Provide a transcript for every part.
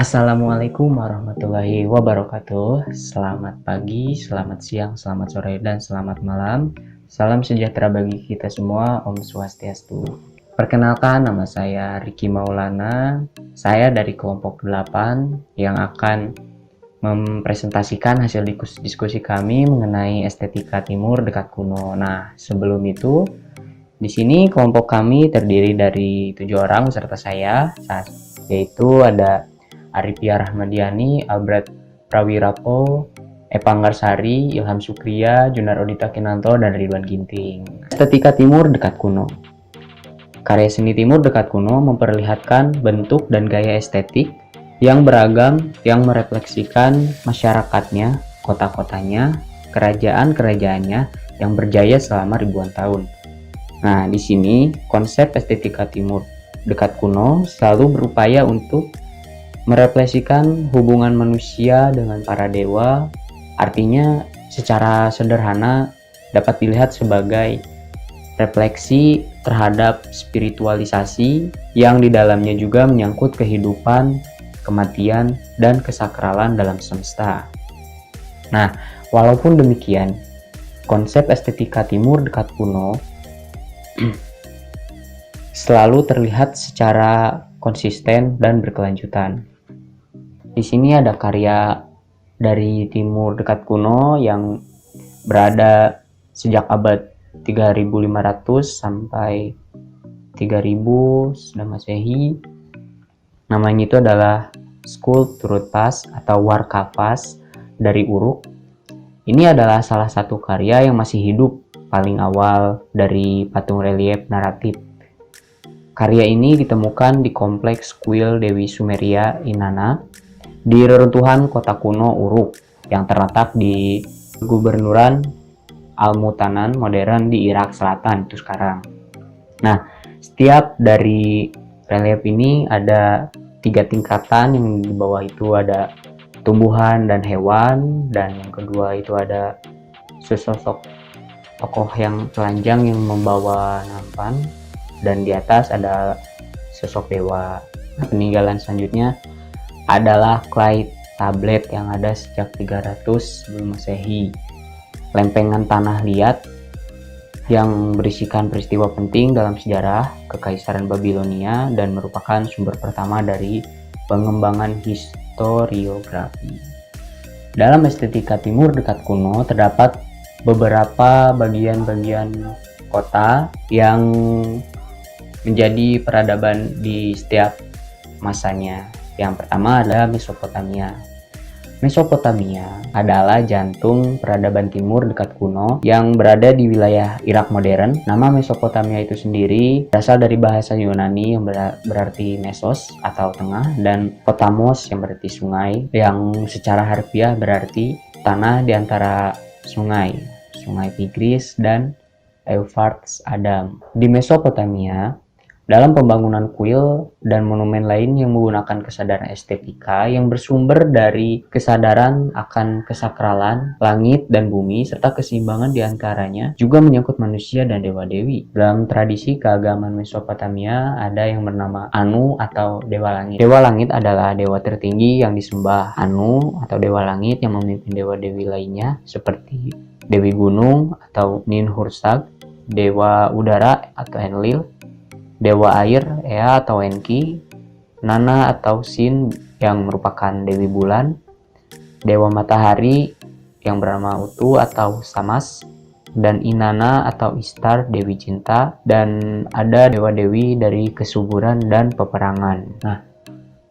Assalamualaikum warahmatullahi wabarakatuh. Selamat pagi, selamat siang, selamat sore, dan selamat malam. Salam sejahtera bagi kita semua. Om Swastiastu. Perkenalkan, nama saya Riki Maulana. Saya dari kelompok 8 yang akan mempresentasikan hasil diskusi kami mengenai estetika timur dekat kuno. Nah, sebelum itu, di sini kelompok kami terdiri dari 7 orang beserta saya, yaitu ada Arifia Rahmadiani, Albert Prawirapo, Epanggarsari, Ilham Sukria, Junar Odita Kinanto, dan Ridwan Ginting. Estetika Timur Dekat Kuno. Karya seni timur dekat kuno memperlihatkan bentuk dan gaya estetik yang beragam yang merefleksikan masyarakatnya, kota-kotanya, kerajaan-kerajaannya yang berjaya selama ribuan tahun. Nah, di sini konsep estetika timur dekat kuno selalu berupaya untuk merefleksikan hubungan manusia dengan para dewa. Artinya, secara sederhana dapat dilihat sebagai refleksi terhadap spiritualisasi yang di dalamnya juga menyangkut kehidupan, kematian, dan kesakralan dalam semesta. Nah, walaupun demikian, konsep estetika timur dekat kuno selalu terlihat secara konsisten dan berkelanjutan. Di sini ada karya dari timur dekat kuno yang berada sejak abad 3500 sampai 3000 sebelum Masehi. Namanya itu adalah Skuld Turut Pas atau Warkapas dari Uruk. Ini adalah salah satu karya yang masih hidup paling awal dari patung relief naratif. Karya ini ditemukan di kompleks kuil Dewi Sumeria Inanna di reruntuhan kota kuno Uruk yang terletak di Gubernuran Al-Mutanan modern di Irak Selatan itu sekarang. Nah, setiap dari relief ini ada 3 tingkatan. Yang di bawah itu ada tumbuhan dan hewan, dan yang kedua itu ada sesosok tokoh yang telanjang yang membawa nampan, dan di atas ada sosok dewa. Peninggalan selanjutnya adalah clay tablet yang ada sejak 300 sebelum Masehi. Lempengan tanah liat yang berisikan peristiwa penting dalam sejarah Kekaisaran Babilonia dan merupakan sumber pertama dari pengembangan historiografi. Dalam estetika timur dekat kuno terdapat beberapa bagian-bagian kota yang menjadi peradaban di setiap masanya. Yang pertama adalah Mesopotamia. Mesopotamia adalah jantung peradaban timur dekat kuno yang berada di wilayah Irak modern. Nama Mesopotamia itu sendiri berasal dari bahasa Yunani yang berarti mesos atau tengah, dan potamos yang berarti sungai, yang secara harfiah berarti tanah di antara sungai Tigris dan Euphrates Adam. Di Mesopotamia, dalam pembangunan kuil dan monumen lain yang menggunakan kesadaran estetika yang bersumber dari kesadaran akan kesakralan langit dan bumi serta keseimbangan di antaranya, juga menyangkut manusia dan dewa-dewi. Dalam tradisi keagamaan Mesopotamia ada yang bernama Anu atau Dewa Langit. Dewa Langit adalah dewa tertinggi yang disembah. Anu atau Dewa Langit yang memimpin dewa-dewi lainnya seperti Dewi Gunung atau Ninhursag, Dewa Udara atau Enlil, Dewa Air, Ea atau Enki, Nana atau Sin yang merupakan Dewi Bulan, Dewa Matahari yang bernama Utu atau Samas, dan Inanna atau Istar, Dewi Cinta, dan ada dewa-dewi dari kesuburan dan peperangan. Nah,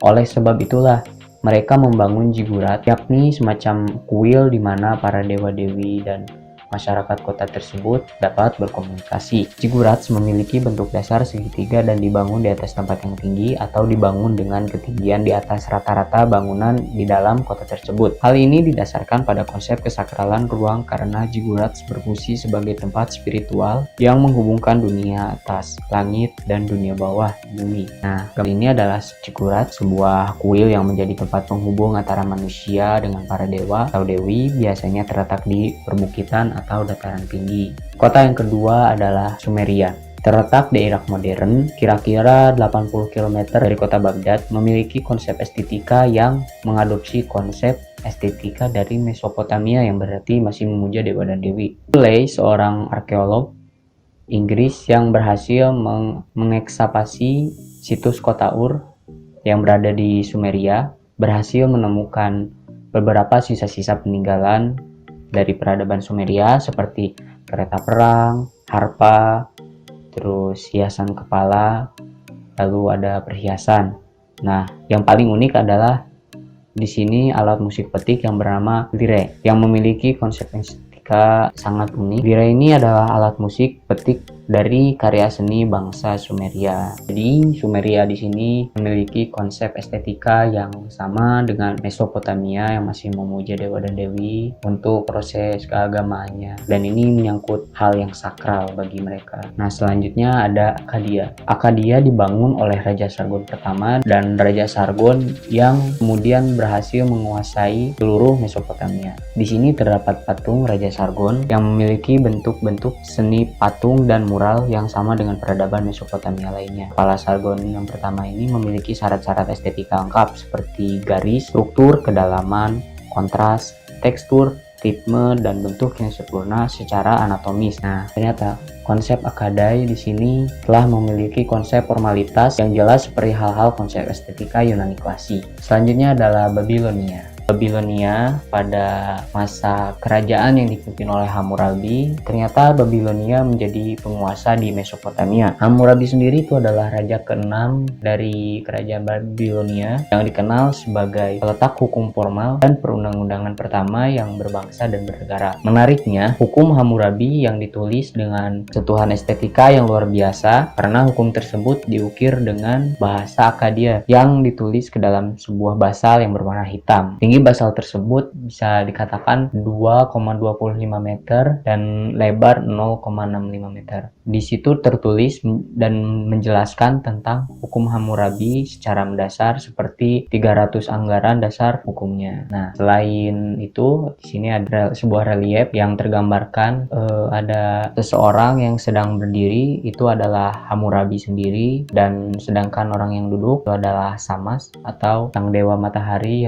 oleh sebab itulah mereka membangun zigurat, yakni semacam kuil di mana para dewa-dewi dan masyarakat kota tersebut dapat berkomunikasi. Zigurats memiliki bentuk dasar segitiga dan dibangun di atas tempat yang tinggi atau dibangun dengan ketinggian di atas rata-rata bangunan di dalam kota tersebut. Hal ini didasarkan pada konsep kesakralan ruang karena zigurats berfungsi sebagai tempat spiritual yang menghubungkan dunia atas, langit, dan dunia bawah, bumi. Nah, ini adalah zigurats, sebuah kuil yang menjadi tempat penghubung antara manusia dengan para dewa atau dewi, biasanya terletak di perbukitan atau dataran tinggi. Kota yang kedua adalah Sumeria. Terletak di Irak modern, kira-kira 80 km dari kota Baghdad, memiliki konsep estetika yang mengadopsi konsep estetika dari Mesopotamia yang berarti masih memuja dewa dan dewi. Play, seorang arkeolog Inggris yang berhasil mengekskavasi situs kota Ur yang berada di Sumeria, berhasil menemukan beberapa sisa-sisa peninggalan dari peradaban Sumeria seperti kereta perang, harpa, terus hiasan kepala, lalu ada perhiasan. Nah, yang paling unik adalah di sini alat musik petik yang bernama lire yang memiliki konsep estetika sangat unik. Lire ini adalah alat musik petik dari karya seni bangsa Sumeria. Jadi Sumeria di sini memiliki konsep estetika yang sama dengan Mesopotamia yang masih memuja dewa dan dewi untuk proses keagamaannya. Dan ini menyangkut hal yang sakral bagi mereka. Nah, selanjutnya ada Akkadia. Akkadia dibangun oleh Raja Sargon pertama dan Raja Sargon yang kemudian berhasil menguasai seluruh Mesopotamia. Di sini terdapat patung Raja Sargon yang memiliki bentuk-bentuk seni patung dan mural yang sama dengan peradaban Mesopotamia lainnya. Kepala Sargon yang pertama ini memiliki syarat-syarat estetika lengkap seperti garis, struktur, kedalaman, kontras, tekstur, ritme, dan bentuk yang sempurna secara anatomis. Nah, ternyata konsep Akkadai di sini telah memiliki konsep formalitas yang jelas seperti hal-hal konsep estetika Yunani klasik. Selanjutnya adalah Babilonia. Babilonia pada masa kerajaan yang dipimpin oleh Hammurabi, ternyata Babilonia menjadi penguasa di Mesopotamia. Hammurabi sendiri itu adalah raja ke-6 dari kerajaan Babilonia yang dikenal sebagai peletak hukum formal dan perundang-undangan pertama yang berbangsa dan bernegara. Menariknya, hukum Hammurabi yang ditulis dengan sentuhan estetika yang luar biasa karena hukum tersebut diukir dengan bahasa Akkadia yang ditulis ke dalam sebuah basal yang berwarna hitam. Tinggi basal tersebut bisa dikatakan 2,25 meter dan lebar 0,65 meter. Di situ tertulis dan menjelaskan tentang hukum Hammurabi secara mendasar seperti 300 anggaran dasar hukumnya. Nah, selain itu di sini ada sebuah relief yang tergambarkan ada seseorang yang sedang berdiri, itu adalah Hammurabi sendiri, dan sedangkan orang yang duduk itu adalah Samas atau sang dewa matahari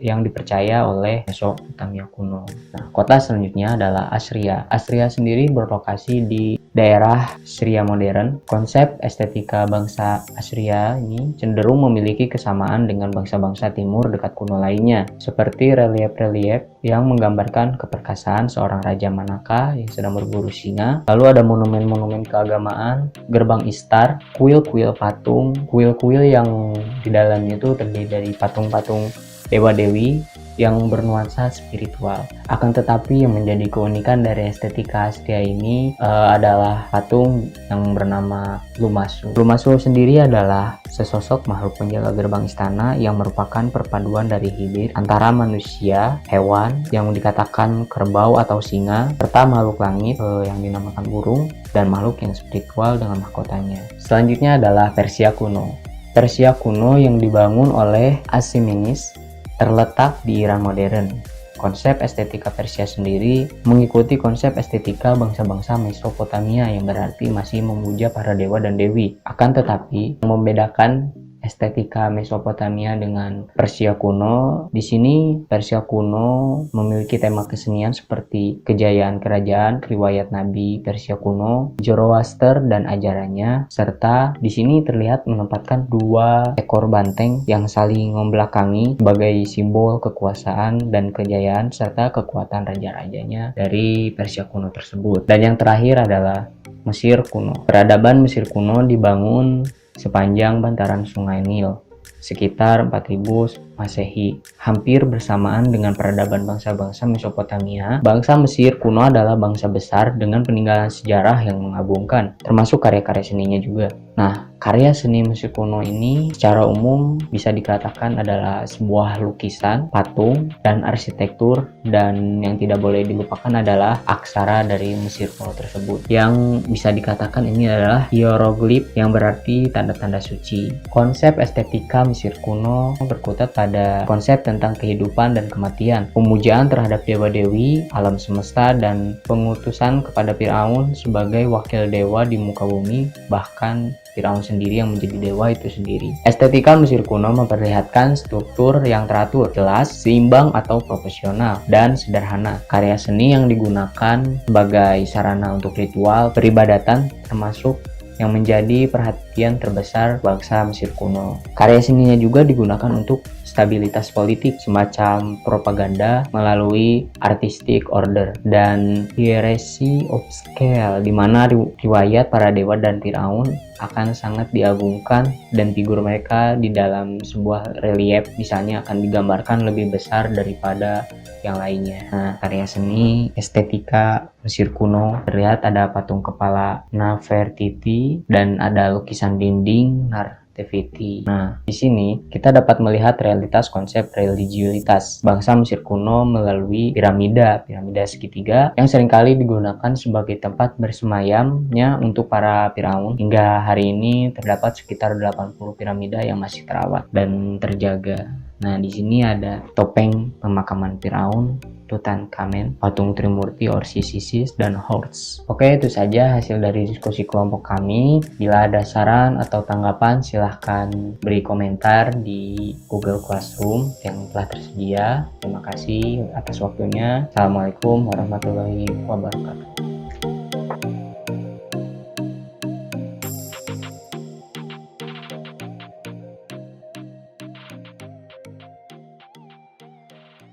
yang dipercaya oleh Mesopotamia kuno. Nah, kota selanjutnya adalah Assyria. Assyria sendiri berlokasi di daerah Syria modern. Konsep estetika bangsa Assyria ini cenderung memiliki kesamaan dengan bangsa-bangsa timur dekat kuno lainnya, seperti relief-relief yang menggambarkan keperkasaan seorang raja Manaka yang sedang berburu singa. Lalu ada monumen-monumen keagamaan, gerbang Istar, kuil-kuil patung, kuil-kuil yang di dalamnya itu terdiri dari patung-patung dewa-dewi yang bernuansa spiritual. Akan tetapi yang menjadi keunikan dari estetika Assyria ini adalah patung yang bernama Lumasu. Lumasu sendiri adalah sesosok makhluk penjaga gerbang istana yang merupakan perpaduan dari hibrid antara manusia, hewan yang dikatakan kerbau atau singa, serta makhluk langit yang dinamakan burung, dan makhluk yang spiritual dengan mahkotanya. Selanjutnya adalah Persia kuno. Persia kuno yang dibangun oleh Asimenides terletak di Iran modern. Konsep estetika Persia sendiri mengikuti konsep estetika bangsa-bangsa Mesopotamia yang berarti masih memuja para dewa dan dewi. Akan tetapi, membedakan estetika Mesopotamia dengan Persia kuno, di sini Persia kuno memiliki tema kesenian seperti kejayaan kerajaan, riwayat nabi Persia kuno, Zoroaster dan ajarannya, serta di sini terlihat menempatkan 2 ekor banteng yang saling membelakangi sebagai simbol kekuasaan dan kejayaan serta kekuatan raja-rajanya dari Persia kuno tersebut. Dan yang terakhir adalah Mesir kuno. Peradaban Mesir kuno dibangun sepanjang bantaran Sungai Nil sekitar 4000 Masehi, hampir bersamaan dengan peradaban bangsa-bangsa Mesopotamia. Bangsa Mesir kuno adalah bangsa besar dengan peninggalan sejarah yang mengagumkan, termasuk karya-karya seninya juga. Nah, karya seni Mesir kuno ini secara umum bisa dikatakan adalah sebuah lukisan, patung, dan arsitektur, dan yang tidak boleh dilupakan adalah aksara dari Mesir kuno tersebut, yang bisa dikatakan ini adalah hieroglif yang berarti tanda-tanda suci. Konsep estetika Mesir kuno berkutat pada ada konsep tentang kehidupan dan kematian, pemujaan terhadap dewa-dewi, alam semesta, dan pengutusan kepada Firaun sebagai wakil dewa di muka bumi, bahkan Firaun sendiri yang menjadi dewa itu sendiri. Estetika Mesir kuno memperlihatkan struktur yang teratur, jelas, seimbang atau proporsional, dan sederhana. Karya seni yang digunakan sebagai sarana untuk ritual peribadatan termasuk yang menjadi perhatian terbesar bangsa Mesir kuno. Karya seninya juga digunakan untuk stabilitas politik, semacam propaganda melalui artistic order dan hierarchy of scale, di mana riwayat para dewa dan Firaun akan sangat diagungkan dan figur mereka di dalam sebuah relief misalnya akan digambarkan lebih besar daripada yang lainnya. Nah, karya seni estetika Mesir kuno terlihat ada patung kepala Nefertiti dan ada lukisan dinding Nefertiti. Nah, di sini kita dapat melihat realitas konsep religiulitas bangsa Mesir kuno melalui piramida segitiga yang seringkali digunakan sebagai tempat bersemayamnya untuk para Firaun. Hingga hari ini terdapat sekitar 80 piramida yang masih terawat dan terjaga. Nah, di sini ada topeng pemakaman Firaun, Tutankhamen, patung Trimurti Orsis Isis, dan Horus. Oke, itu saja hasil dari diskusi kelompok kami. Bila ada saran atau tanggapan, silahkan beri komentar di Google Classroom yang telah tersedia. Terima kasih atas waktunya. Assalamualaikum warahmatullahi wabarakatuh.